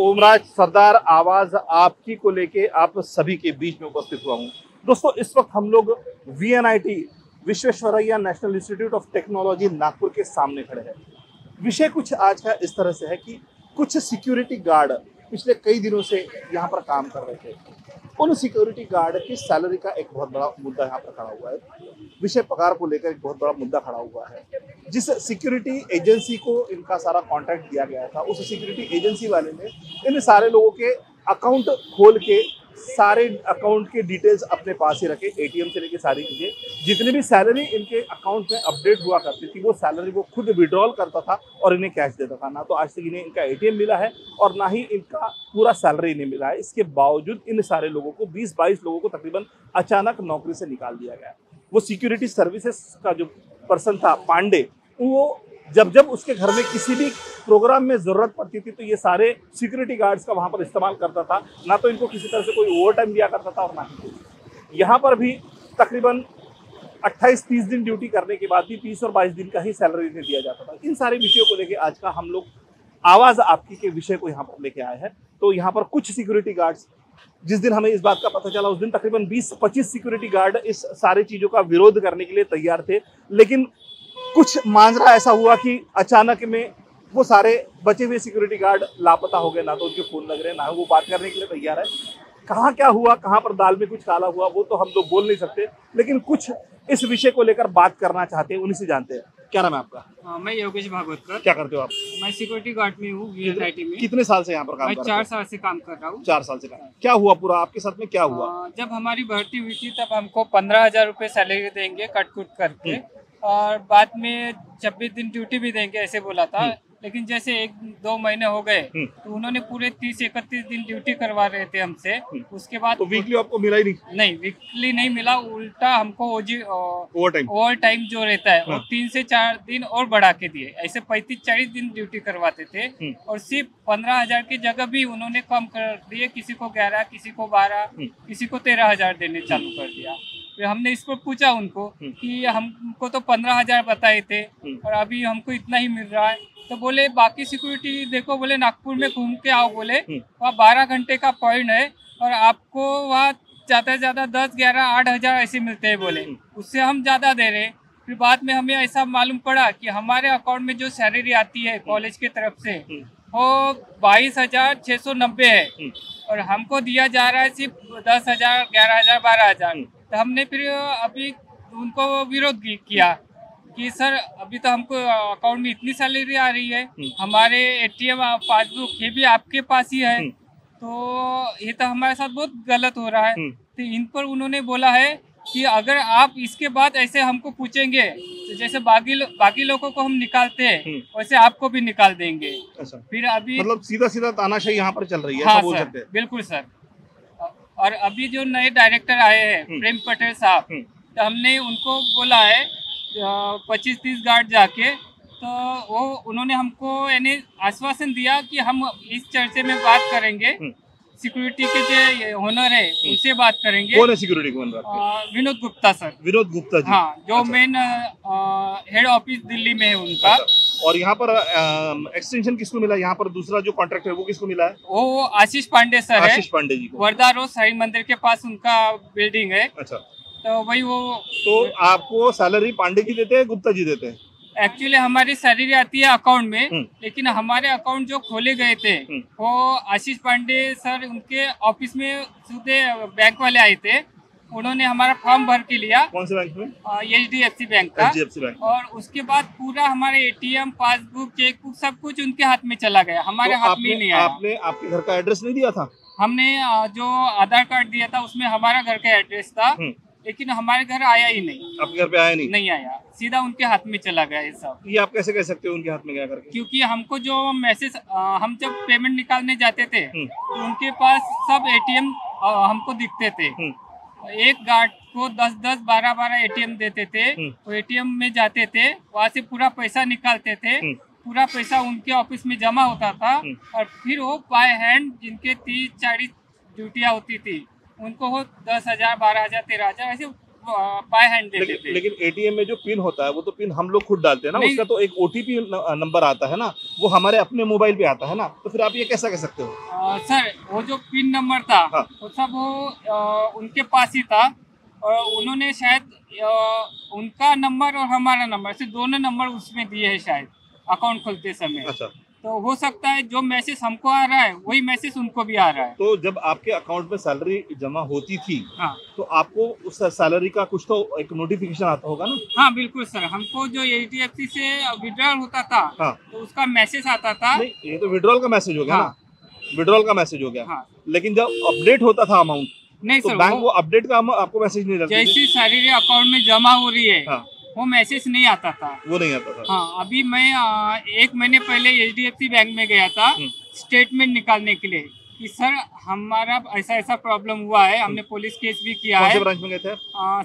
ओमराज सरदार आवाज आपकी को लेके आप सभी के बीच में उपस्थित हुआ हूँ। दोस्तों, इस वक्त हम लोग VNIT Visvesvaraya national institute of technology Nagpur के सामने खड़े हैं। विषय कुछ आज का इस तरह से है कि कुछ सिक्योरिटी गार्ड पिछले कई दिनों से यहाँ पर काम कर रहे थे। उन सिक्योरिटी गार्ड की सैलरी का एक बहुत बड़ा मुद्दा यहाँ पर खड़ा हुआ है। विषय पगार को लेकर एक बहुत बड़ा मुद्दा खड़ा हुआ है। जिस सिक्योरिटी एजेंसी को इनका सारा कॉन्ट्रैक्ट दिया गया था, उस सिक्योरिटी एजेंसी वाले ने इन सारे लोगों के अकाउंट खोल के सारे अकाउंट के डिटेल्स अपने पास ही रखे। ATM से लेके सारी चीजें, जितनी भी सैलरी इनके अकाउंट में अपडेट हुआ करती थी, वो सैलरी वो खुद विड्रॉल करता था और इन्हें कैश देता था। ना तो आज तक इन्हें इनका ATM मिला है और ना ही इनका पूरा सैलरी इन्हें मिला है। इसके बावजूद इन सारे लोगों को 20-22 लोगों को तकरीबन अचानक नौकरी से निकाल दिया गया। वो सिक्योरिटी सर्विसेज का जो पर्सन था पांडे, वो जब उसके घर में किसी भी प्रोग्राम में जरूरत पड़ती थी तो ये सारे सिक्योरिटी गार्ड्स का वहां पर इस्तेमाल करता था। ना तो इनको किसी तरह से कोई ओवर टाइम दिया करता था और ना ही कुछ। यहाँ पर भी तकरीबन 28-30 दिन ड्यूटी करने के बाद भी 30 और 22 दिन का ही सैलरी इन्हें दिया जाता था। इन सारे विषयों को लेकर आज का हम लोग आवाज आपकी के विषय को यहाँ पर लेके आए हैं। तो यहाँ पर कुछ सिक्योरिटी गार्ड्स, जिस दिन हमें इस बात का पता चला उस दिन तकरीबन 20-25 सिक्योरिटी गार्ड इस सारी चीजों का विरोध करने के लिए तैयार थे। लेकिन कुछ मांजरा ऐसा हुआ कि अचानक में वो सारे बचे हुए सिक्योरिटी गार्ड लापता हो गए। ना तो उनके फोन लग रहे, ना वो बात करने के लिए तैयार है। कहाँ क्या हुआ, कहाँ पर दाल में कुछ काला हुआ, वो तो हम लोग बोल नहीं सकते। लेकिन कुछ इस विषय को लेकर बात करना चाहते हैं, उन्हीं से जानते हैं। क्या नाम है आपका? मैं योगेश भागवतकर। क्या करते हो आप? मैं सिक्योरिटी गार्ड में हूँ VNIT में। कितने साल से यहाँ पर काम मैं कर रहे हो? 4 साल से काम कर रहा हूँ। 4 साल से काम। क्या हुआ पूरा आपके साथ में, क्या हुआ? जब हमारी भर्ती हुई थी तब हमको 15,000 रुपये सैलरी देंगे कट कुट करके, और बाद में 26 दिन ड्यूटी भी देंगे ऐसे बोला था। लेकिन जैसे 1-2 महीने हो गए तो उन्होंने पूरे 30-31 दिन ड्यूटी करवा रहे थे हमसे। उसके बाद तो वीकली आपको मिला ही नहीं? नहीं, वीकली नहीं मिला, उल्टा हमको ओवर टाइम जो रहता है वो 3 से 4 दिन और बढ़ा के दिए। ऐसे 35-40 दिन ड्यूटी करवाते थे और सिर्फ 15,000 की जगह भी उन्होंने कम कर दिए। किसी को 11, किसी को 12, किसी को 13,000 देने चालू कर दिया। फिर हमने इस पर पूछा उनको कि हमको तो 15,000 बताए थे और अभी हमको इतना ही मिल रहा है। तो बोले बाकी सिक्योरिटी देखो, बोले नागपुर में घूम के आओ, बोले वहाँ 12 घंटे का पॉइंट है और आपको वहाँ ज़्यादा से ज़्यादा 10, 11, 8,000 ऐसे मिलते हैं, बोले उससे हम ज़्यादा दे रहे। फिर बाद में हमें ऐसा मालूम पड़ा कि हमारे अकाउंट में जो सैलरी आती है कॉलेज की तरफ से वो 22,690 है और हमको दिया जा रहा है सिर्फ 10,000, 11,000, 12,000। तो हमने फिर अभी उनको विरोध किया कि सर अभी तो हमको अकाउंट में इतनी सैलरी आ रही है, हमारे ATM पासबुक ये भी आपके पास ही है, तो ये तो हमारे साथ बहुत गलत हो रहा है। तो इन पर उन्होंने बोला है कि अगर आप इसके बाद ऐसे हमको पूछेंगे तो जैसे बाकी लोगों को हम निकालते हैं वैसे आपको भी निकाल देंगे। अच्छा। फिर अभी मतलब सीधा तानाशाही यहाँ पर चल रही है। हाँ बोल सर, सकते हैं। बिल्कुल सर। और अभी जो नए डायरेक्टर आए हैं प्रेम पटेल साहब, तो हमने उनको बोला है 25-30 गार्ड जाके, तो वो उन्होंने हमको यानी आश्वासन दिया कि हम इस चर्चे में बात करेंगे, सिक्योरिटी के जो ओनर है उनसे बात करेंगे। कौन है सिक्योरिटी को ओनर? विनोद गुप्ता सर। विनोद गुप्ता जी? हाँ, जो अच्छा। मेन हेड ऑफिस दिल्ली में है उनका। अच्छा। और यहाँ पर एक्सटेंशन किसको मिला? यहाँ पर दूसरा जो कॉन्ट्रैक्ट है वो किसको मिला है? वो आशीष पांडे सर है। आशीष पांडे जी को। वर्धा रोड साई मंदिर के पास उनका बिल्डिंग है। अच्छा। तो वही वो। तो आपको सैलरी पांडे जी देते हैं, गुप्ता जी देते हैं? एक्चुअली हमारी सैलरी आती है अकाउंट में, लेकिन हमारे अकाउंट जो खोले गए थे वो आशीष पांडे सर उनके ऑफिस में सीधे बैंक वाले आए थे। उन्होंने हमारा फॉर्म भर के लिया। कौन से बैंक में? HDFC बैंक का। HDFC bank. और उसके बाद पूरा हमारे ATM, पासबुक, चेकबुक सब कुछ उनके हाथ में चला गया, हमारे हाथ में नहीं आया। आपने आपके घर का एड्रेस नहीं दिया था? हमने जो आधार कार्ड दिया था उसमें हमारा घर का एड्रेस था, लेकिन हमारे घर आया ही नहीं। आपके घर पे आया नहीं? नहीं आया, सीधा उनके हाथ में चला गया ये सब। ये आप कैसे कह सकते हो उनके हाथ में गया करके? क्योंकि हमको जो मैसेज, हम जब पेमेंट निकालने जाते थे तो उनके पास सब ATM हमको दिखते थे। एक गार्ड को 10-10, 12-12 ATM देते थे। वो ATM में जाते थे, वहाँ से पूरा पैसा निकालते थे। पूरा पैसा उनके ऑफिस में जमा होता था और फिर वो बाय हैंड जिनके 30-40 ड्यूटियाँ होती थी उनको वो 10,000, 12,000, 13,000 ऐसे बाय हैंड देते थे। लेकिन एटीएम में जो पिन होता है वो तो पिन हम लोग खुद डालते हैं ना, नहीं। उसका तो एक ओटीपी नंबर आता है ना, वो हमारे अपने मोबाइल पे आता है ना, तो फिर आप ये कैसा कह सकते हो? सर वो जो पिन नंबर था हाँ। वो सब उनके पास ही था, और उन्होंने शायद उनका नंबर और हमारा नंबर से दोनों नंबर उसमें दिए हैं शायद अकाउंट खोलते समय। अच्छा, तो हो सकता है जो मैसेज हमको आ रहा है वही मैसेज उनको भी आ रहा है। तो जब आपके अकाउंट में सैलरी जमा होती थी हाँ तो आपको उस सैलरी का कुछ तो एक नोटिफिकेशन आता होगा ना? हाँ बिल्कुल सर, हमको जो HDFC से विड्रॉल होता था हाँ। तो उसका मैसेज आता था। नहीं, ये तो विड्रॉल का मैसेज हो गया हाँ। ना, विड्रॉल का मैसेज हो गया। हाँ। लेकिन जब अपडेट होता था अमाउंट, नहीं तो सर, बैंक वो अपडेट का आपको मैसेज नहीं डालती थी? जैसी सैलरी अकाउंट में जमा हो रही है हाँ, वो मैसेज नहीं आता था। वो नहीं आता था। हाँ, अभी मैं 1 महीने पहले HDFC बैंक में गया था स्टेटमेंट निकालने के लिए कि सर हमारा ऐसा ऐसा प्रॉब्लम हुआ है, हमने पुलिस केस भी किया कौन है। से ब्रांच में गए थे?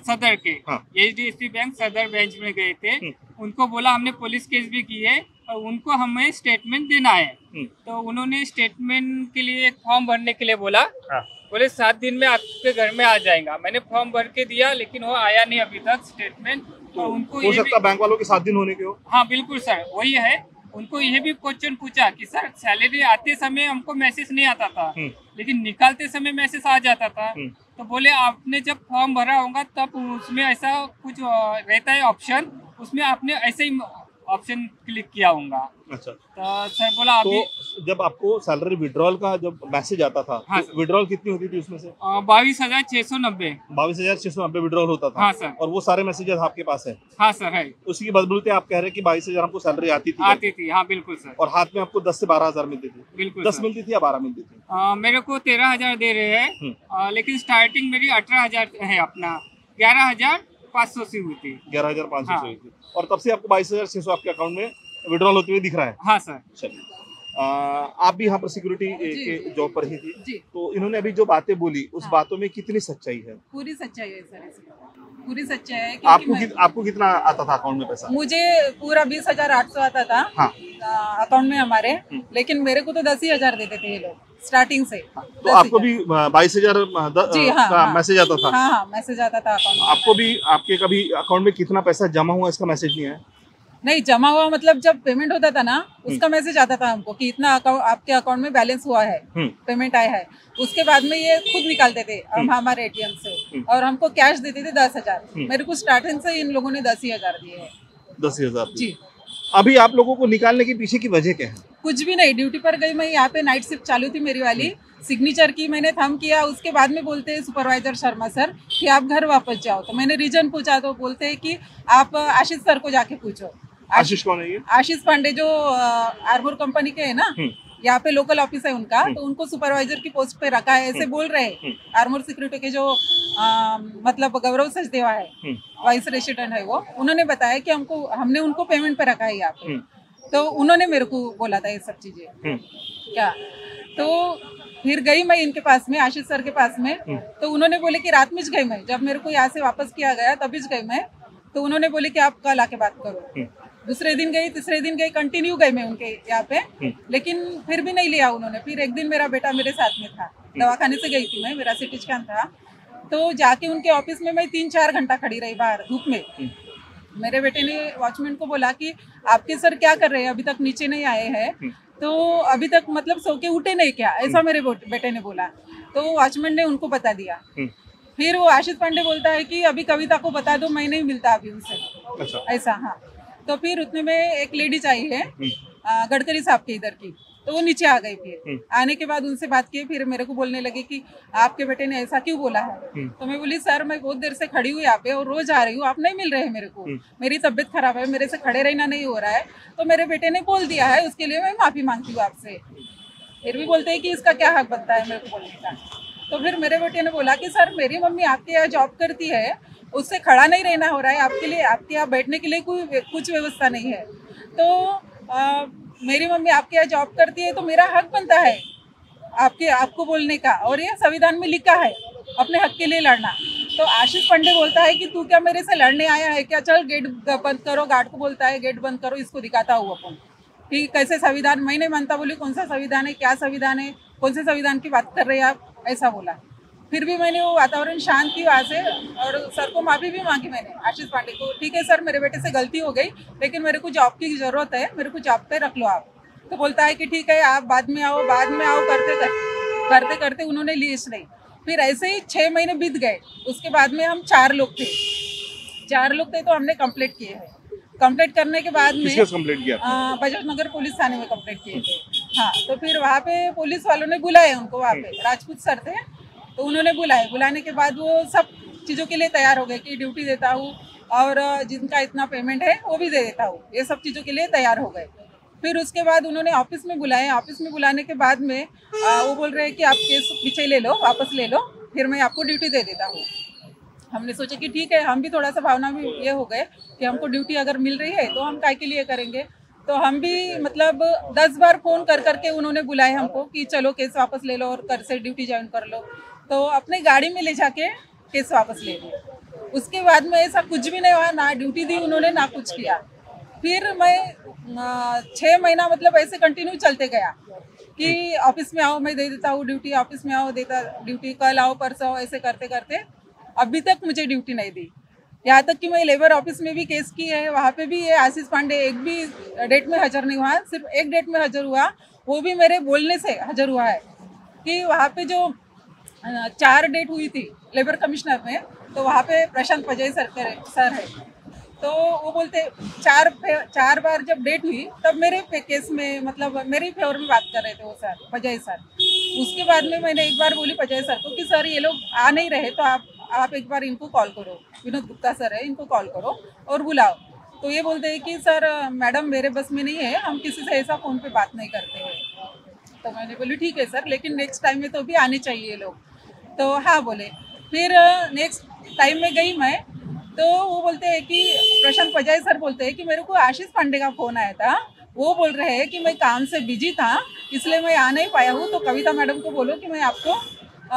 सदर के। हाँ। HDFC बैंक सदर ब्रांच में गए थे, उनको बोला हमने पुलिस केस भी की है और उनको हमें स्टेटमेंट देना है। तो उन्होंने स्टेटमेंट के लिए एक फॉर्म भरने के लिए बोला। हाँ। बोले 7 दिन में आपके घर में आ जाएगा। मैंने फॉर्म भर के दिया लेकिन वो आया नहीं अभी तक स्टेटमेंट। तो उनको हो सकता बैंक वालों के 7 दिन होने के हो। हाँ बिल्कुल सर, वही है। उनको ये भी क्वेश्चन पूछा कि सर सैलरी आते समय हमको मैसेज नहीं आता था लेकिन निकालते समय मैसेज आ जाता था। तो बोले आपने जब फॉर्म भरा होगा तब उसमें ऐसा कुछ रहता है ऑप्शन, उसमें आपने ऐसे ही ऑप्शन क्लिक किया होगा। अच्छा, तो सर बोला अभी तो जब आपको सैलरी विड्रॉल का जब मैसेज आता था, हाँ तो विड्रॉल कितनी होती थी उसमें से? 22,690। 22,690 विड्रॉल होता था। हाँ सर। और वो सारे मैसेजेस आपके पास है? हाँ सर है। उसी की बदौलत आप कह रहे हैं कि 22,000 हमको सैलरी आती थी? आती थी, हाँ बिल्कुल सर। और हाथ में आपको 10 से 12,000 मिलती थी? बिल्कुल 10 सर। मिलती थी या 12 मिलती थी? मेरे को 13,000 दे रहे हैं, लेकिन स्टार्टिंग मेरी 18,000 है, अपना 11,500 से हुई थी। 11,500 हाँ। से हुई थी, और तब से आपको 22,600 आपके अकाउंट में विड्रॉल होते हुए दिख रहा है? हाँ सर। चलिए, आप भी यहाँ पर सिक्योरिटी के जॉब पर ही थी, जी। तो इन्होंने अभी जो बातें बोली उस हाँ। बातों में कितनी सच्चाई है? पूरी सच्चाई है सर, इसमें पूरी सच्चाई है। आपको कितना आता था अकाउंट में पैसा? मुझे पूरा 20,800 आता था। हाँ। अकाउंट में हमारे, लेकिन मेरे को तो 10,000 देते थे ये लोग स्टार्टिंग से। तो आपको भी 22,000 जी हाँ, का हाँ। मैसेज आता था? हाँ हाँ, मैसेज आता था अकाउंट में। आपको भी आपके कभी अकाउंट में कितना पैसा जमा हुआ इसका मैसेज नहीं आया? नहीं, जमा हुआ मतलब जब पेमेंट होता था ना उसका मैसेज आता था हमको कि इतना आपके अकाउंट में बैलेंस हुआ है, पेमेंट आया है। उसके बाद में ये खुद निकालते थे हमारे एटीएम से, और हमको कैश देते थे 10,000। मेरे को स्टार्टिंग से इन लोगों ने 10,000 दिए है। 10,000 जी। अभी आप लोगों को निकालने के पीछे की वजह क्या है? कुछ भी नहीं, ड्यूटी पर गई मैं, यहाँ पे नाइट शिफ्ट चालू थी मेरी वाली, सिग्नेचर की, मैंने थंब किया। उसके बाद में बोलते हैं सुपरवाइजर शर्मा सर कि आप घर वापस जाओ। तो मैंने रीजन पूछा तो बोलते हैं कि आप आशीष सर को जाके पूछो। आशीष कौन है ये? आशीष पांडे जो आर्मोर कंपनी के है ना, यहाँ पे लोकल ऑफिस है उनका, तो उनको सुपरवाइजर की पोस्ट पे रखा है ऐसे बोल रहे हैं। आर्मोर सिक्योरिटी के जो मतलब गौरव सचदेवा है, वाइस रेसिडेंट है वो, उन्होंने बताया कि हमने उनको पेमेंट पे रखा है यहाँ पे। तो उन्होंने मेरे को बोला था ये सब चीजें क्या। तो फिर गई मैं इनके पास में, आशीष सर के पास में, तो उन्होंने बोले कि रात में गई मैं, जब मेरे को यहाँ से वापस किया गया तभी गई मैं। तो उन्होंने बोले कि आप कल आके बात करो। दूसरे दिन गई, तीसरे दिन गई, कंटिन्यू गई मैं उनके यहाँ पे, लेकिन फिर भी नहीं लिया उन्होंने। फिर एक दिन मेरा बेटा मेरे साथ में था, दवाखाने से गई थी मैं, मेरा सिटी स्कैन था। तो जाके उनके ऑफिस में मैं 3-4 घंटा खड़ी रही बाहर धूप में। मेरे बेटे ने वॉचमैन को बोला कि आपके सर क्या कर रहे हैं, अभी तक नीचे नहीं आए हैं, तो अभी तक मतलब सो के उठे नहीं क्या, ऐसा मेरे बेटे ने बोला। तो वॉचमैन ने उनको बता दिया। फिर वो आशीष पांडे बोलता है कि अभी कविता को बता दो, मैं नहीं मिलता अभी उनसे। अच्छा। ऐसा, हाँ। तो फिर उतने में एक लेडीज आई है गडकरी साहब के इधर की, तो वो नीचे आ गई। फिर आने के बाद उनसे बात की, फिर मेरे को बोलने लगे कि आपके बेटे ने ऐसा क्यों बोला है। तो मैं बोली सर मैं बहुत देर से खड़ी हुई यहाँ पे और रोज आ रही हूँ, आप नहीं मिल रहे हैं मेरे को, मेरी तबीयत खराब है, मेरे से खड़े रहना नहीं हो रहा है। तो मेरे बेटे ने बोल दिया है, उसके लिए मैं माफी मांगती हूँ आपसे। फिर भी बोलते हैं कि इसका क्या हक बनता है मेरे को बोलने का। तो फिर मेरे बेटे ने बोला कि सर मेरी मम्मी आपके यहाँ जॉब करती है, उससे खड़ा नहीं रहना हो रहा है, आपके लिए आपके यहाँ बैठने के लिए कुछ व्यवस्था नहीं है। तो मेरी मम्मी आपके यहाँ जॉब करती है तो मेरा हक बनता है आपको बोलने का, और ये संविधान में लिखा है अपने हक के लिए लड़ना। तो आशीष पांडे बोलता है कि तू क्या मेरे से लड़ने आया है क्या, चल गेट बंद करो। गार्ड को बोलता है गेट बंद करो, इसको दिखाता हूँ अपन कि कैसे संविधान, मैं नहीं मानता। बोली कौन सा संविधान है, क्या संविधान है, कौन से संविधान की बात कर रहे हैं आप, ऐसा बोला। फिर भी मैंने वो वातावरण शांत की वहाँ से, और सर को माफ़ी भी मांगी मैंने, आशीष पांडे को। ठीक है सर, मेरे बेटे से गलती हो गई, लेकिन मेरे को जॉब की ज़रूरत है, मेरे को जॉब पे रख लो आप। तो बोलता है कि ठीक है आप बाद में आओ, बाद में आओ करते करते उन्होंने लिस्ट नहीं। फिर ऐसे ही 6 महीने बीत गए। उसके बाद में हम 4 लोग थे तो हमने कंप्लीट किए हैं। कंप्लीट करने के बाद में कंप्लीट किया बजाज नगर पुलिस थाने में कंप्लीट किए थे। हाँ, तो फिर वहाँ पे पुलिस वालों ने बुलाए उनको, वहाँ पे राजपूत सर थे, तो उन्होंने बुलाने के बाद वो सब चीज़ों के लिए तैयार हो गए कि ड्यूटी देता हूँ और जिनका इतना पेमेंट है वो भी दे देता हूँ, ये सब चीज़ों के लिए तैयार हो गए। फिर उसके बाद उन्होंने ऑफिस में बुलाए। ऑफिस में बुलाने के बाद में वो बोल रहे हैं कि आप केस पीछे ले लो, वापस ले लो, फिर मैं आपको ड्यूटी दे देता हूँ। हमने सोचा कि ठीक है, हम भी थोड़ा सा भावना में ये हो गए कि हमको ड्यूटी अगर मिल रही है तो हम काय के लिए करेंगे। तो हम भी मतलब 10 बार फ़ोन कर करके उन्होंने बुलाए हमको कि चलो केस वापस ले लो और कर से ड्यूटी ज्वाइन कर लो। तो अपने गाड़ी में ले जाके केस वापस ले लिया। उसके बाद में ऐसा कुछ भी नहीं हुआ, ना ड्यूटी दी उन्होंने ना कुछ किया। फिर मैं 6 महीना मतलब ऐसे कंटिन्यू चलते गया कि ऑफिस में आओ मैं दे देता हूँ ड्यूटी, ऑफिस में आओ देता ड्यूटी, कल आओ परसों आओ, ऐसे करते करते अभी तक मुझे ड्यूटी नहीं दी। यहाँ तक कि मैं लेबर ऑफिस में भी केस की है, वहाँ पे भी ये आशीष पांडे एक भी डेट में हाजिर नहीं हुआ, सिर्फ एक डेट में हाजिर हुआ, वो भी मेरे बोलने से हाजिर हुआ है कि वहाँ पे जो 4 डेट हुई थी लेबर कमिश्नर में, तो वहाँ पे प्रशांत पजाई सर है, तो वो बोलते 4 बार जब डेट हुई तब मेरे केस में मतलब मेरे फेवर में बात कर रहे थे वो सर, पजाई सर। उसके बाद में मैंने एक बार बोली पजाई सर को कि सर ये लोग आ नहीं रहे तो आप एक बार इनको कॉल करो, विनोद गुप्ता सर है, इनको कॉल करो और बुलाओ। तो ये बोलते हैं कि सर मैडम मेरे बस में नहीं है, हम किसी से ऐसा फ़ोन पे बात नहीं करते हैं। तो मैंने बोली ठीक है सर, लेकिन नेक्स्ट टाइम में तो भी आने चाहिए लोग। तो हाँ बोले। फिर नेक्स्ट टाइम में गई मैं, तो वो बोलते हैं कि प्रशांत पजाई सर बोलते हैं कि मेरे को आशीष पांडे का फ़ोन आया था, वो बोल रहे हैं कि मैं काम से बिजी था इसलिए मैं आ नहीं पाया हूँ, तो कविता मैडम को बोलो कि मैं आपको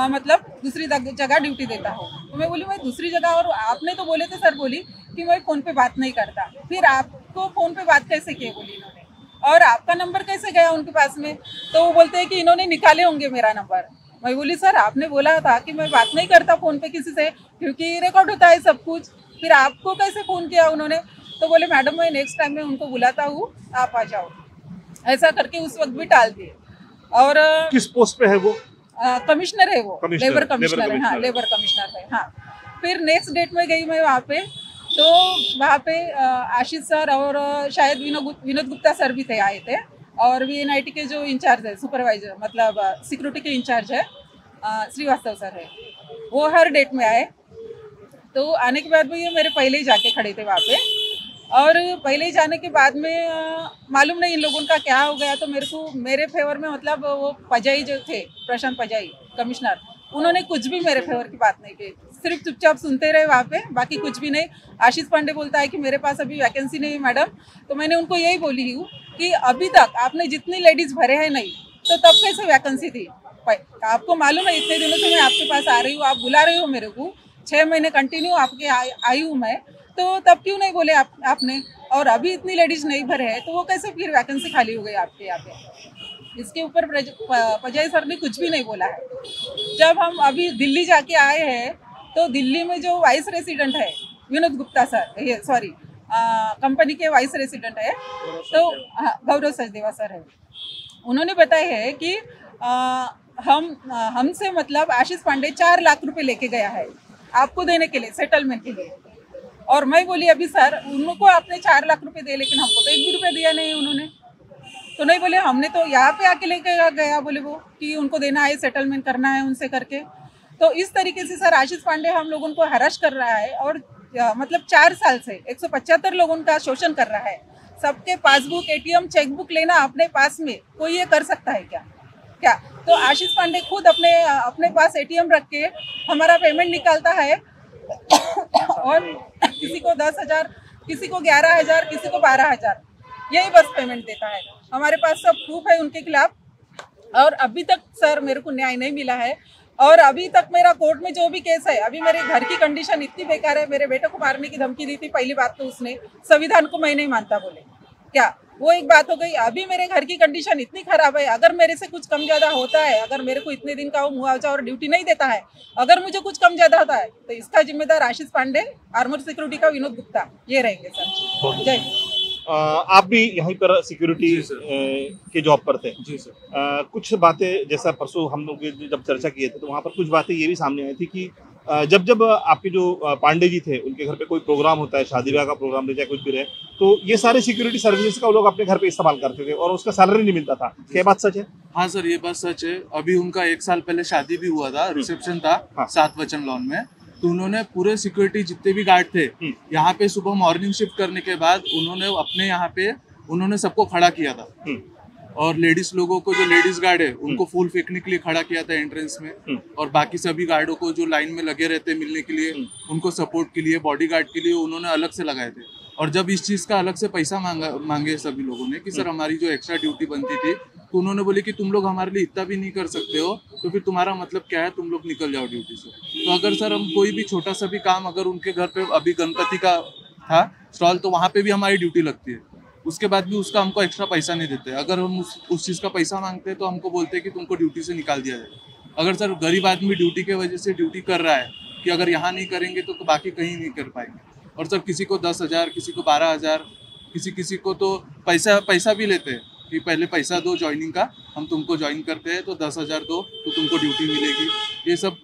मतलब दूसरी जगह ड्यूटी देता हूँ। तो मैं बोली मैं दूसरी जगह, और आपने तो बोले थे सर, बोली कि मैं फ़ोन पे बात नहीं करता। फिर आपको फ़ोन पे बात कैसे की बोली इन्होंने, और आपका नंबर कैसे गया उनके पास में? तो वो बोलते हैं कि इन्होंने निकाले होंगे मेरा नंबर। मैं बोली सर आपने बोला था कि मैं बात नहीं करता फ़ोन पे किसी से, क्योंकि रिकॉर्ड होता है सब कुछ, फिर आपको कैसे फ़ोन किया उन्होंने? तो बोले मैडम मैं नेक्स्ट टाइम में उनको बुलाता हूँ, आप आ जाओ। ऐसा करके उस वक्त भी टाल दिए। और किस पोस्ट पे है वो? कमिश्नर है वो, लेबर कमिश्नर है। हाँ, लेबर कमिश्नर है। हाँ, फिर नेक्स्ट डेट में गई मैं वहाँ पे, तो वहाँ पे आशीष सर और शायद विनोद गुप्ता सर भी थे, आए थे, और VNIT के जो इंचार्ज है, सुपरवाइजर मतलब सिक्योरिटी के इंचार्ज है श्रीवास्तव सर है, वो हर डेट में आए। तो आने के बाद भी ये मेरे पहले ही जाके खड़े थे वहाँ पे, और पहले ही जाने के बाद में मालूम नहीं इन लोगों का क्या हो गया, तो मेरे फेवर में मतलब वो पजाई जो थे, प्रशांत पजाई कमिश्नर, उन्होंने कुछ भी मेरे फेवर की बात नहीं की, सिर्फ चुपचाप सुनते रहे वहाँ पे, बाकी कुछ भी नहीं। आशीष पांडे बोलता है कि मेरे पास अभी वैकेंसी नहीं है मैडम, तो मैंने उनको यही बोली हूँ कि अभी तक आपने जितनी लेडीज़ भरे हैं नहीं, तो तब कैसे वैकेंसी थी? आपको मालूम है इतने दिनों से मैं आपके पास आ रही हूँ, आप बुला रहे हो मेरे को, 6 महीने कंटिन्यू आपके आई हूँ मैं, तो तब क्यों नहीं बोले आपने? और अभी इतनी लेडीज नहीं भरे हैं, तो वो कैसे फिर वैकेंसी खाली हो गई आपके यहाँ पे? इसके ऊपर पजाई सर ने कुछ भी नहीं बोला है। जब हम अभी दिल्ली जाके आए हैं, तो दिल्ली में जो वाइस रेसिडेंट है विनोद गुप्ता सर, ये सॉरी कंपनी के वाइस रेसिडेंट है, तो गौरव सचदेवा सर है, उन्होंने बताया है कि हमसे मतलब आशीष पांडे 4 लाख रुपए लेके गया है आपको देने के लिए, सेटलमेंट के लिए। और मैं बोली अभी सर उनको आपने 4 लाख रुपए दिए, लेकिन हमको तो 1 भी रुपया दिया नहीं उन्होंने। तो नहीं बोले हमने तो यहाँ पे आके लेके गया, बोले वो कि उनको देना है, सेटलमेंट करना है उनसे करके। तो इस तरीके से सर आशीष पांडे हम लोगों को हराश कर रहा है, और मतलब 4 साल से 175 लोगों का शोषण कर रहा है। सबके पासबुक, ATM, चेकबुक लेना अपने पास में, कोई ये कर सकता है क्या? तो आशीष पांडे खुद अपने पास ATM रख के हमारा पेमेंट निकालता है, और किसी को 10,000, किसी को 11,000, किसी को 12,000, यही बस पेमेंट देता है। हमारे पास सब प्रूफ है उनके खिलाफ, और अभी तक सर मेरे को न्याय नहीं मिला है। और अभी तक मेरा कोर्ट में जो भी केस है, अभी मेरे घर की कंडीशन इतनी बेकार है, मेरे बेटे को मारने की धमकी दी थी, पहली बात तो उसने, संविधान को मैं नहीं मानता बोले क्या, वो एक बात हो गई। अभी मेरे घर की कंडीशन इतनी खराब है, अगर मेरे से कुछ कम ज्यादा होता है, अगर मेरे को इतने दिन का वो मुआवजा और ड्यूटी नहीं देता है, अगर मुझे कुछ कम ज्यादा होता है, तो इसका जिम्मेदार आशीष पांडे, आर्मर सिक्योरिटी का विनोद गुप्ता, ये रहेंगे सर। जय हिंद। आप भी यहीं पर सिक्योरिटी के जॉब पर थे। जी सर। कुछ बातें, जैसा परसों हम लोग जब चर्चा किए थे तो वहाँ पर कुछ बातें ये भी सामने आई थी कि जब जब आपके जो पांडे जी थे उनके घर पे कोई प्रोग्राम होता है, शादी ब्याह का प्रोग्राम रहे, चाहे कुछ भी रहे, तो ये सारे सिक्योरिटी सर्विसेज का वो लोग अपने घर पे इस्तेमाल करते थे और उसका सैलरी नहीं मिलता था। क्या बात सच है? हाँ सर, ये बात सच है। अभी उनका 1 साल पहले शादी भी हुआ था, रिसेप्शन था। हाँ। 7 वचन लॉन में। तो उन्होंने पूरे सिक्योरिटी जितने भी गार्ड थे यहाँ पे सुबह मॉर्निंग शिफ्ट करने के बाद उन्होंने अपने यहाँ पे उन्होंने सबको खड़ा किया था। और लेडीज लोगों को, जो लेडीज गार्ड है उनको फूल फेंकने के लिए खड़ा किया था एंट्रेंस में। और बाकी सभी गार्डों को जो लाइन में लगे रहते मिलने के लिए, उनको सपोर्ट के लिए, बॉडी गार्ड के लिए उन्होंने अलग से लगाए थे। और जब इस चीज का अलग से पैसा मांगे सभी लोगों ने कि सर हमारी जो एक्स्ट्रा ड्यूटी बनती थी, तो उन्होंने बोले कि तुम लोग हमारे लिए इतना भी नहीं कर सकते हो, तो फिर तुम्हारा मतलब क्या है, तुम लोग निकल जाओ ड्यूटी से। तो अगर सर हम कोई भी छोटा सा भी काम, अगर उनके घर पे अभी गणपति का था स्टॉल, तो वहाँ पे भी हमारी ड्यूटी लगती है, उसके बाद भी उसका हमको एक्स्ट्रा पैसा नहीं देते। अगर हम उस चीज़ का पैसा मांगते हैं तो हमको बोलते हैं कि तुमको ड्यूटी से निकाल दिया जाए। अगर सर गरीब आदमी ड्यूटी के वजह से ड्यूटी कर रहा है कि अगर यहाँ नहीं करेंगे तो बाकी कहीं नहीं कर पाएंगे। और सर किसी को 10,000, किसी को 12,000, किसी को तो पैसा भी लेते हैं कि पहले पैसा दो ज्वाइनिंग का, हम तुमको ज्वाइन करते हैं तो 10,000 दो तो तुमको ड्यूटी मिलेगी। ये सब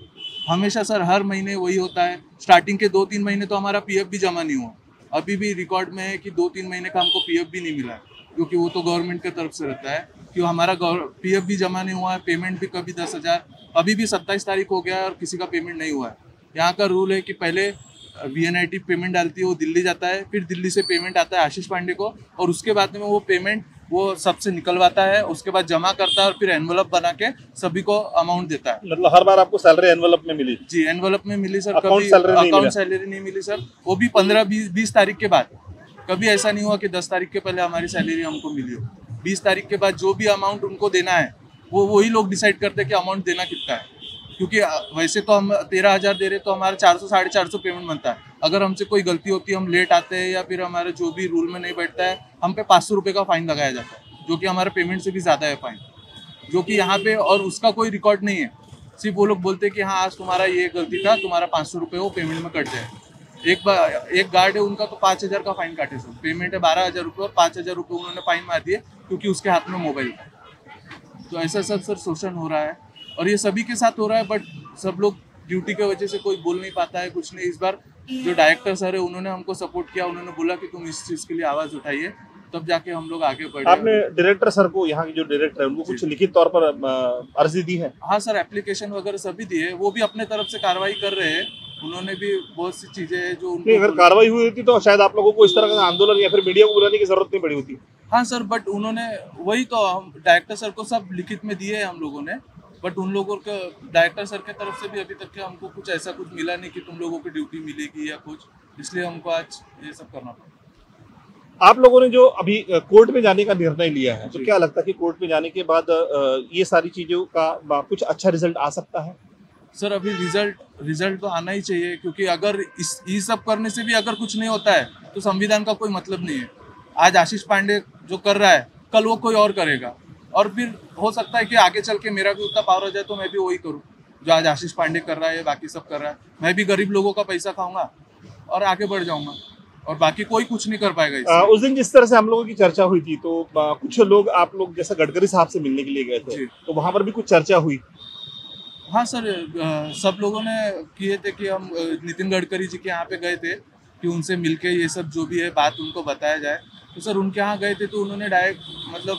हमेशा सर हर महीने वही होता है। स्टार्टिंग के 2-3 महीने तो हमारा PF भी जमा नहीं हुआ। अभी भी रिकॉर्ड में है कि 2-3 महीने का हमको PF भी नहीं मिला है, क्योंकि वो तो गवर्नमेंट की तरफ से रहता है कि हमारा PF भी जमा नहीं हुआ है। पेमेंट भी कभी 10,000, अभी भी 27 तारीख हो गया है और किसी का पेमेंट नहीं हुआ है। यहाँ का रूल है कि पहले VNIT पेमेंट डालती है, वो दिल्ली जाता है, फिर दिल्ली से पेमेंट आता है आशीष पांडे को, और उसके बाद में वो पेमेंट वो सबसे निकलवाता है, उसके बाद जमा करता है और फिर एनवलप बना के सभी को अमाउंट देता है। मतलब हर बार आपको सैलरी एनवलप में मिली? जी, एनवलप में मिली सर। अकाउंट कभी अकाउंट सैलरी नहीं मिली सर, वो भी 15-20 तारीख के बाद। कभी ऐसा नहीं हुआ कि 10 तारीख के पहले हमारी सैलरी हमको मिली हो। 20 तारीख के बाद जो भी अमाउंट उनको देना है वो वही लोग डिसाइड करते हैं कि अमाउंट देना कितना है। क्योंकि वैसे तो हम 13,000 दे रहे तो हमारा 400-450 पेमेंट बनता है। अगर हमसे कोई गलती होती है, हम लेट आते हैं या फिर हमारे जो भी रूल में नहीं बैठता है, हम पे 500 रुपये का फाइन लगाया जाता है, जो कि हमारे पेमेंट से भी ज़्यादा है फाइन, जो कि यहाँ पे और उसका कोई रिकॉर्ड नहीं है। सिर्फ वो लोग बोलते हैं कि हाँ आज तुम्हारा ये गलती था, तुम्हारा 500 रुपये वो पेमेंट में कट जाए। एक गार्ड है उनका तो 5,000 का फाइन काटे सर, पेमेंट है 12,000 रुपये और 5,000 रुपये उन्होंने फाइन मार दिए क्योंकि उसके हाथ में मोबाइल था। तो ऐसा सब सर शोषण हो रहा है और ये सभी के साथ हो रहा है, बट सब लोग ड्यूटी की वजह से कोई बोल नहीं पाता है, कुछ नहीं। इस बार जो डायरेक्टर सर है उन्होंने हमको सपोर्ट किया, उन्होंने बोला कि तुम इस चीज़ के लिए आवाज़ उठाइए, तब जाके हम लोग आगे बढ़े। आपने डायरेक्टर सर को, यहाँ के जो डायरेक्टर है उनको कुछ लिखित तौर पर अर्जी दी है? हाँ सर, एप्लीकेशन वगैरह सभी दिए, वो भी अपने तरफ से कार्रवाई कर रहे हैं। उन्होंने भी बहुत सी चीजें हैं जो उनको अगर कार्रवाई हुई होती तो शायद आप लोगों को इस तरह का आंदोलन या फिर मीडिया को बुलाने की जरूरत नहीं पड़ी होती। हाँ सर, बट उन्होंने वही तो हम डायरेक्टर सर को सब लिखित में दिए हैं हम लोगों ने, बट उन लोगों के डायरेक्टर सर के तरफ से भी अभी तक के हमको कुछ ऐसा कुछ मिला नहीं कि तुम लोगों को ड्यूटी मिलेगी या कुछ, इसलिए हमको आज ये सब करना पड़ा। आप लोगों ने जो अभी कोर्ट में जाने का निर्णय लिया है, तो क्या लगता है कि कोर्ट में जाने के बाद ये सारी चीजों का कुछ अच्छा रिजल्ट आ सकता है? सर अभी रिजल्ट तो आना ही चाहिए, क्योंकि अगर ये सब करने से भी अगर कुछ नहीं होता है तो संविधान का कोई मतलब नहीं है। आज आशीष पांडे जो कर रहा है, कल वो कोई और करेगा, और फिर हो सकता है कि आगे चल के मेरा भी उतना पावर हो जाए तो मैं भी वही करूँ जो आज आशीष पांडे कर रहा है, बाकी सब कर रहा है। मैं भी गरीब लोगों का पैसा खाऊंगा और आगे बढ़ जाऊंगा, और बाकी कोई कुछ नहीं कर पाएगा। उस दिन जिस तरह से हम लोगों की चर्चा हुई थी, तो कुछ लोग, आप लोग जैसे गडकरी साहब से मिलने के लिए गए थे, तो वहां पर भी कुछ चर्चा हुई? हाँ सर, सब लोगों ने किए थे कि हम नितिन गडकरी जी के यहाँ पे गए थे कि उनसे मिलके ये सब जो भी है बात उनको बताया जाए। तो सर उनके यहाँ गए थे तो उन्होंने डायरेक्ट मतलब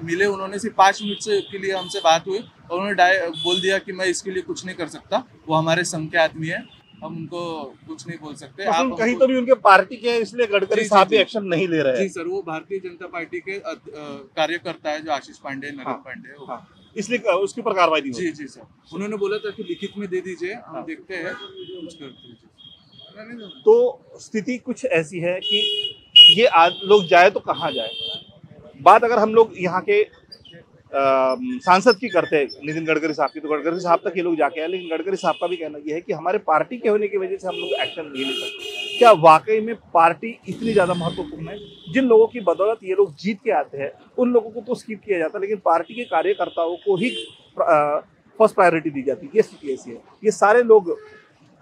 मिले, उन्होंने सिर्फ 5 मिनट से के लिए हमसे बात हुई और उन्होंने डायरेक्ट बोल दिया कि मैं इसके लिए कुछ नहीं कर सकता, वो हमारे संघ के आदमी है, हम उनको कुछ नहीं बोल सकते। आप कहीं तो भी उनके पार्टी के, इसलिए गडकरी साहब भी एक्शन नहीं ले रहे हैं। जी सर, वो भारतीय जनता पार्टी के कार्यकर्ता है जो आशीष पांडे, नरेंद्र पांडे, इसलिए उसके ऊपर कार्रवाई दी। जी सर, उन्होंने बोला था कि लिखित में दे दीजिए, हम देखते हैं कुछ करते हैं। तो स्थिति कुछ ऐसी है कि ये लोग जाए तो कहाँ जाए। बात अगर हम लोग यहाँ के सांसद की करते हैं, नितिन गडकरी साहब की, तो गडकरी साहब तक ये लोग जाके आए, लेकिन गडकरी साहब का भी कहना ये है कि हमारे पार्टी के होने की वजह से हम लोग एक्शन नहीं ले सकते। क्या वाकई में पार्टी इतनी ज्यादा महत्वपूर्ण है? जिन लोगों की बदौलत ये लोग जीत के आते हैं उन लोगों को तो स्किप किया जाता है, लेकिन पार्टी के कार्यकर्ताओं को ही फर्स्ट प्रायोरिटी दी जाती है। ये स्थिति ऐसी है। ये सारे लोग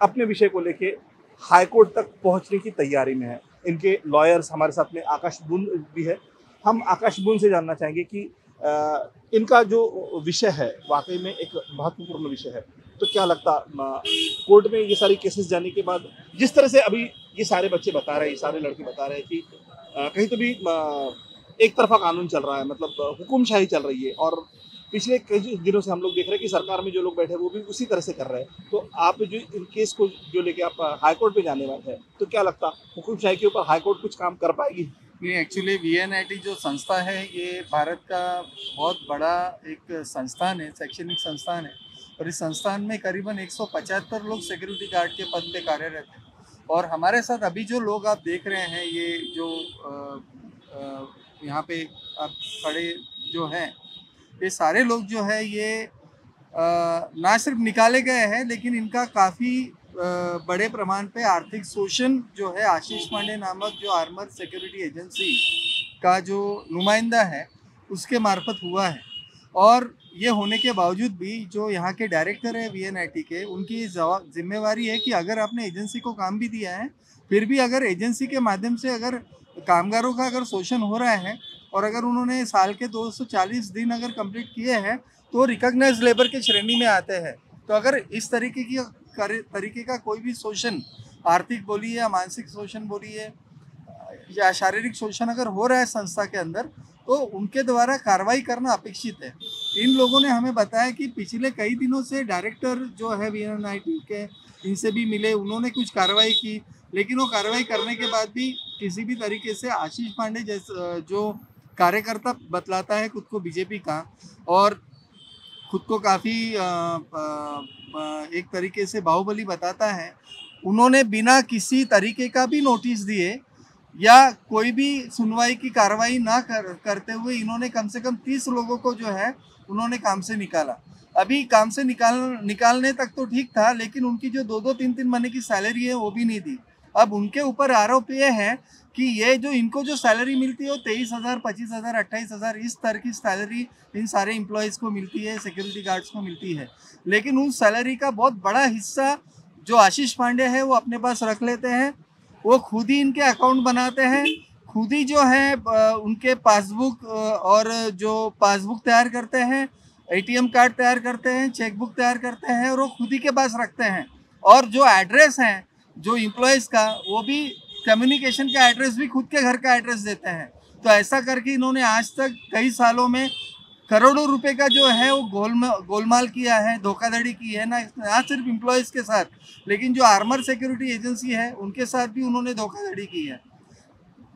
अपने विषय को लेके हाईकोर्ट तक पहुंचने की तैयारी में है। इनके लॉयर्स हमारे साथ में आकाश बुन भी है। हम आकाश बुन से जानना चाहेंगे कि इनका जो विषय है वाकई में एक महत्वपूर्ण विषय है। तो क्या लगता कोर्ट में ये सारी केसेस जाने के बाद, जिस तरह से अभी ये सारे बच्चे बता रहे हैं, ये सारे लड़के बता रहे हैं कि कहीं तो भी एक तरफा कानून चल रहा है, मतलब हुकुमशाही चल रही है, और पिछले कई दिनों से हम लोग देख रहे हैं कि सरकार में जो लोग बैठे हैं वो भी उसी तरह से कर रहे हैं। तो आप जो इन केस को जो लेके आप हाईकोर्ट पे जाने वाले हैं, तो क्या लगता हुकुमशाही के ऊपर हाईकोर्ट कुछ काम कर पाएगी? ये एक्चुअली वीएनआईटी जो संस्था है ये भारत का बहुत बड़ा एक संस्थान है, शैक्षणिक संस्थान है, और इस संस्थान में करीबन 175 लोग सिक्योरिटी गार्ड के पद पे कार्यरत हैं। और हमारे साथ अभी जो लोग आप देख रहे हैं, ये जो यहाँ पे आप खड़े जो हैं, ये सारे लोग जो है ये ना सिर्फ निकाले गए हैं, लेकिन इनका काफ़ी बड़े प्रमाण पे आर्थिक शोषण जो है आशीष पांडे नामक जो आर्मर सिक्योरिटी एजेंसी का जो नुमाइंदा है उसके मार्फत हुआ है। और ये होने के बावजूद भी जो यहाँ के डायरेक्टर है वीएनआईटी के, उनकी जिम्मेवारी है कि अगर आपने एजेंसी को काम भी दिया है, फिर भी अगर एजेंसी के माध्यम से अगर कामगारों का अगर शोषण हो रहा है और अगर उन्होंने साल के 240 दिन अगर कंप्लीट किए हैं तो रिकॉग्नाइज्ड लेबर के श्रेणी में आते हैं। तो अगर इस तरीके का कोई भी शोषण, आर्थिक बोलिए या मानसिक शोषण बोलिए या शारीरिक शोषण अगर हो रहा है संस्था के अंदर, तो उनके द्वारा कार्रवाई करना अपेक्षित है। इन लोगों ने हमें बताया कि पिछले कई दिनों से डायरेक्टर जो है वीएनआईटी के, इनसे भी मिले, उन्होंने कुछ कार्रवाई की, लेकिन वो कार्रवाई करने के बाद भी किसी भी तरीके से आशीष पांडे जैसे जो कार्यकर्ता बतलाता है खुद को बीजेपी का और खुद को काफ़ी एक तरीके से बाहुबली बताता है, उन्होंने बिना किसी तरीके का भी नोटिस दिए या कोई भी सुनवाई की कार्रवाई ना करते हुए इन्होंने कम से कम 30 लोगों को जो है उन्होंने काम से निकाला। अभी काम से निकालने तक तो ठीक था, लेकिन उनकी जो 2-2, 3-3 महीने की सैलरी है वो भी नहीं दी। अब उनके ऊपर आरोप ये है कि ये जो इनको जो सैलरी मिलती है वो 23,000, 25,000, 28,000 इस तरह की सैलरी इन सारे एम्प्लॉयज़ को मिलती है, सिक्योरिटी गार्ड्स को मिलती है। लेकिन उस सैलरी का बहुत बड़ा हिस्सा जो आशीष पांडे है वो अपने पास रख लेते हैं। वो खुद ही इनके अकाउंट बनाते हैं, खुद ही जो है उनके पासबुक और जो पासबुक तैयार करते हैं, एटीएम कार्ड तैयार करते हैं, चेकबुक तैयार करते हैं और वो खुद ही के पास रखते हैं। और जो एड्रेस है जो एम्प्लॉयज़ का, वो भी कम्युनिकेशन का एड्रेस भी खुद के घर का एड्रेस देते हैं। तो ऐसा करके इन्होंने आज तक कई सालों में करोड़ों रुपए का जो है वो गोलमाल किया है, धोखाधड़ी की है, ना सिर्फ एम्प्लॉयज़ के साथ, लेकिन जो आर्मर सिक्योरिटी एजेंसी है उनके साथ भी उन्होंने धोखाधड़ी की है।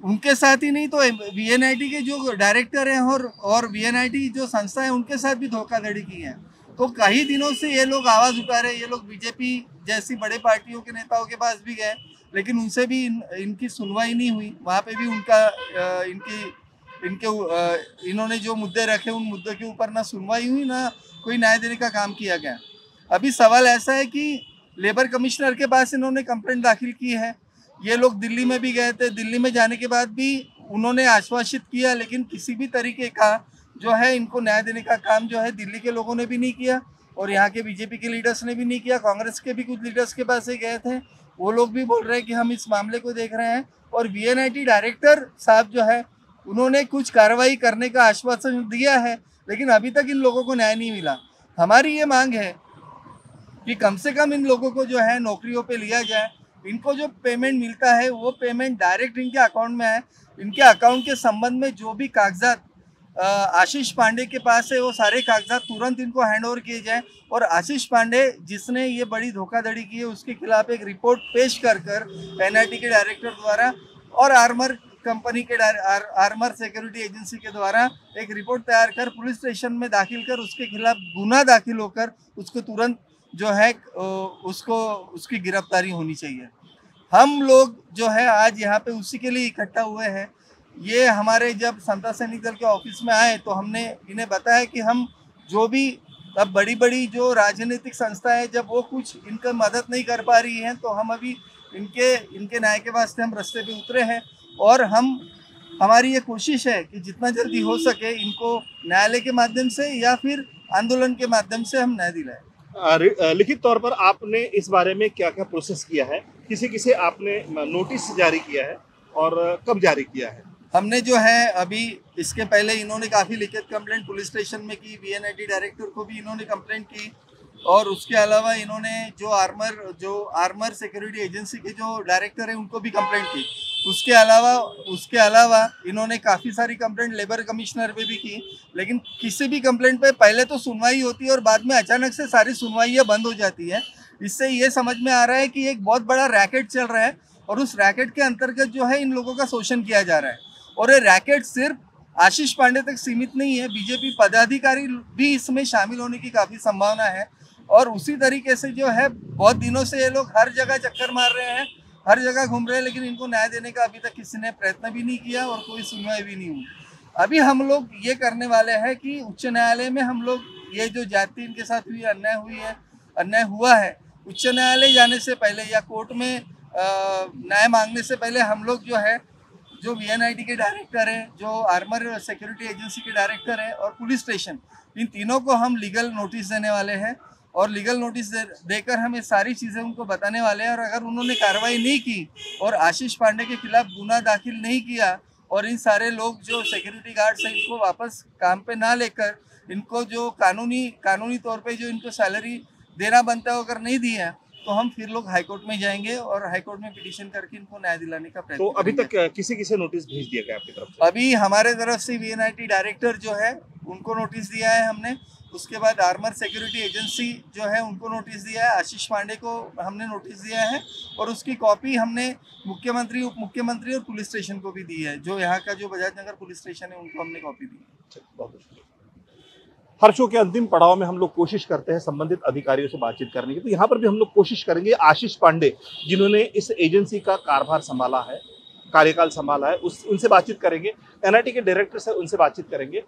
उनके साथ ही नहीं तो वीएनआईटी के जो डायरेक्टर हैं और वीएनआईटी जो संस्था है उनके साथ भी धोखाधड़ी की है। तो कई दिनों से ये लोग आवाज़ उठा रहे हैं। ये लोग बीजेपी जैसी बड़े पार्टियों के नेताओं के पास भी गए, लेकिन उनसे भी इनकी सुनवाई नहीं हुई। वहाँ पे भी इन्होंने जो मुद्दे रखे उन मुद्दों के ऊपर ना सुनवाई हुई, ना कोई न्याय देने का काम किया गया। अभी सवाल ऐसा है कि लेबर कमिश्नर के पास इन्होंने कंप्लेंट दाखिल की है। ये लोग दिल्ली में भी गए थे, दिल्ली में जाने के बाद भी उन्होंने आश्वासित किया, लेकिन किसी भी तरीके का जो है इनको न्याय देने का काम जो है दिल्ली के लोगों ने भी नहीं किया और यहाँ के बीजेपी के लीडर्स ने भी नहीं किया। कांग्रेस के भी कुछ लीडर्स के पास ही गए थे, वो लोग भी बोल रहे हैं कि हम इस मामले को देख रहे हैं। और वीएनआईटी डायरेक्टर साहब जो है उन्होंने कुछ कार्रवाई करने का आश्वासन दिया है, लेकिन अभी तक इन लोगों को न्याय नहीं मिला। हमारी ये मांग है कि कम से कम इन लोगों को जो है नौकरियों पे लिया जाए। इनको जो पेमेंट मिलता है वो पेमेंट डायरेक्ट इनके अकाउंट में आए। इनके अकाउंट के संबंध में जो भी कागजात आशीष पांडे के पास है वो सारे कागजात तुरंत इनको हैंड ओवर किए जाए और आशीष पांडे जिसने ये बड़ी धोखाधड़ी की है उसके खिलाफ एक रिपोर्ट पेश कर एनआईटी के डायरेक्टर द्वारा और आर्मर कंपनी के आर्मर सिक्योरिटी एजेंसी के द्वारा एक रिपोर्ट तैयार कर पुलिस स्टेशन में दाखिल कर उसके खिलाफ गुना दाखिल होकर उसको तुरंत जो है उसकी गिरफ्तारी होनी चाहिए। हम लोग जो है आज यहाँ पे उसी के लिए इकट्ठा हुए हैं। ये हमारे जब समता सैनिक दल के ऑफिस में आए तो हमने इन्हें बताया कि हम जो भी अब बड़ी बड़ी जो राजनीतिक संस्था है जब वो कुछ इनका मदद नहीं कर पा रही हैं तो हम अभी इनके न्याय के वास्ते हम रास्ते पे उतरे हैं और हमारी ये कोशिश है कि जितना जल्दी हो सके इनको न्यायालय के माध्यम से या फिर आंदोलन के माध्यम से हम न्याय दिलाएं। लिखित तौर पर आपने इस बारे में क्या क्या प्रोसेस किया है, किसे आपने नोटिस जारी किया है और कब जारी किया है? हमने जो है अभी इसके पहले इन्होंने काफ़ी लिखित कंप्लेंट पुलिस स्टेशन में की, VNIT डायरेक्टर को भी इन्होंने कंप्लेंट की और उसके अलावा इन्होंने जो आर्मर सिक्योरिटी एजेंसी के जो डायरेक्टर है उनको भी कंप्लेंट की। उसके अलावा इन्होंने काफ़ी सारी कंप्लेंट लेबर कमिश्नर पे भी की, लेकिन किसी भी कंप्लेंट पे पहले तो सुनवाई होती है और बाद में अचानक से सारी सुनवाइयाँ बंद हो जाती है। इससे ये समझ में आ रहा है कि एक बहुत बड़ा रैकेट चल रहा है और उस रैकेट के अंतर्गत जो है इन लोगों का शोषण किया जा रहा है और ये रैकेट सिर्फ आशीष पांडे तक सीमित नहीं है, बीजेपी पदाधिकारी भी इसमें शामिल होने की काफ़ी संभावना है। और उसी तरीके से जो है बहुत दिनों से ये लोग हर जगह चक्कर मार रहे हैं, हर जगह घूम रहे हैं, लेकिन इनको न्याय देने का अभी तक किसी ने प्रयत्न भी नहीं किया और कोई सुनवाई भी नहीं हुई। अभी हम लोग ये करने वाले हैं कि उच्च न्यायालय में हम लोग ये जो जाति इनके साथ अन्याय हुआ है, उच्च न्यायालय जाने से पहले या कोर्ट में न्याय मांगने से पहले हम लोग जो VNIT के डायरेक्टर हैं, जो आर्मर सिक्योरिटी एजेंसी के डायरेक्टर हैं और पुलिस स्टेशन, इन तीनों को हम लीगल नोटिस देने वाले हैं और लीगल नोटिस देकर हम ये सारी चीज़ें उनको बताने वाले हैं। और अगर उन्होंने कार्रवाई नहीं की और आशीष पांडे के खिलाफ गुना दाखिल नहीं किया और इन सारे लोग जो सिक्योरिटी गार्ड्स हैं इनको वापस काम पे ना लेकर इनको जो कानूनी तौर पे जो इनको सैलरी देना बनता है अगर नहीं दिया तो हम फिर लोग हाईकोर्ट में जाएंगे और हाईकोर्ट में पिटीशन करके इनको न्याय दिलाने का प्रयत्न। तो अभी तक किसे नोटिस भेज दिया गया आपकी तरफ से? अभी हमारे तरफ से VNIT डायरेक्टर जो है उनको नोटिस दिया है हमने, उसके बाद आर्मर सिक्योरिटी एजेंसी जो है उनको नोटिस दिया है, आशीष पांडे को हमने नोटिस दिया है और उसकी कॉपी हमने मुख्यमंत्री, उप मुख्यमंत्री और पुलिस स्टेशन को भी दी है। जो यहाँ का जो बजाज नगर पुलिस स्टेशन है उनको हमने कॉपी दी है। बहुत शुक्रिया। हर शो के अंतिम पड़ाव में हम लोग कोशिश करते हैं संबंधित अधिकारियों से बातचीत करने की, तो यहाँ पर भी हम लोग कोशिश करेंगे आशीष पांडे जिन्होंने इस एजेंसी का कारभार संभाला है, कार्यकाल संभाला है, उनसे बातचीत करेंगे। NIT के डायरेक्टर से उनसे बातचीत करेंगे,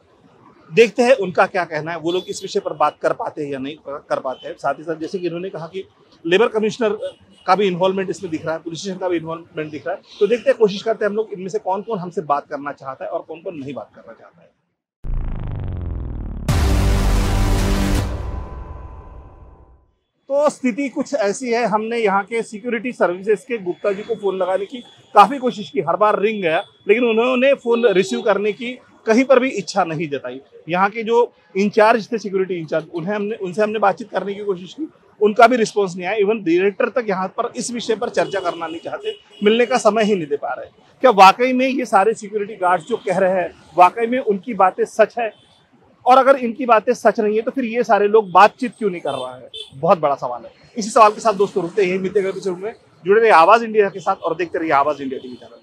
देखते हैं उनका क्या कहना है, वो लोग इस विषय पर बात कर पाते हैं या नहीं कर पाते हैं। साथ ही साथ जैसे कि इन्होंने कहा कि लेबर कमिश्नर का भी इन्वॉल्वमेंट इसमें दिख रहा है, पुलिस स्टेशन का भी इन्वॉल्वमेंट दिख रहा है, तो देखते हैं, कोशिश करते हैं हम लोग इनमें से कौन कौन हमसे बात करना चाहता है और कौन कौन नहीं बात करना चाहता है। तो स्थिति कुछ ऐसी है, हमने यहाँ के सिक्योरिटी सर्विसेज के गुप्ता जी को फोन लगाने की काफी कोशिश की, हर बार रिंग गया, लेकिन उन्होंने फोन रिसीव करने की कहीं पर भी इच्छा नहीं जताई। यहाँ के जो इंचार्ज थे, सिक्योरिटी इंचार्ज, उनसे हमने बातचीत करने की कोशिश की, उनका भी रिस्पॉन्स नहीं आया। इवन डायरेक्टर तक यहाँ पर इस विषय पर चर्चा करना नहीं चाहते, मिलने का समय ही नहीं दे पा रहे। क्या वाकई में ये सारे सिक्योरिटी गार्ड्स जो कह रहे हैं, वाकई में उनकी बातें सच है? और अगर इनकी बातें सच नहीं है तो फिर ये सारे लोग बातचीत क्यों नहीं कर रहा है? बहुत बड़ा सवाल है। इसी सवाल के साथ दोस्तों रुकते हैं, यही मिलते हैं, जुड़े रहिए आवाज इंडिया के साथ और देखते रहिए आवाज इंडिया टीवी चैनल।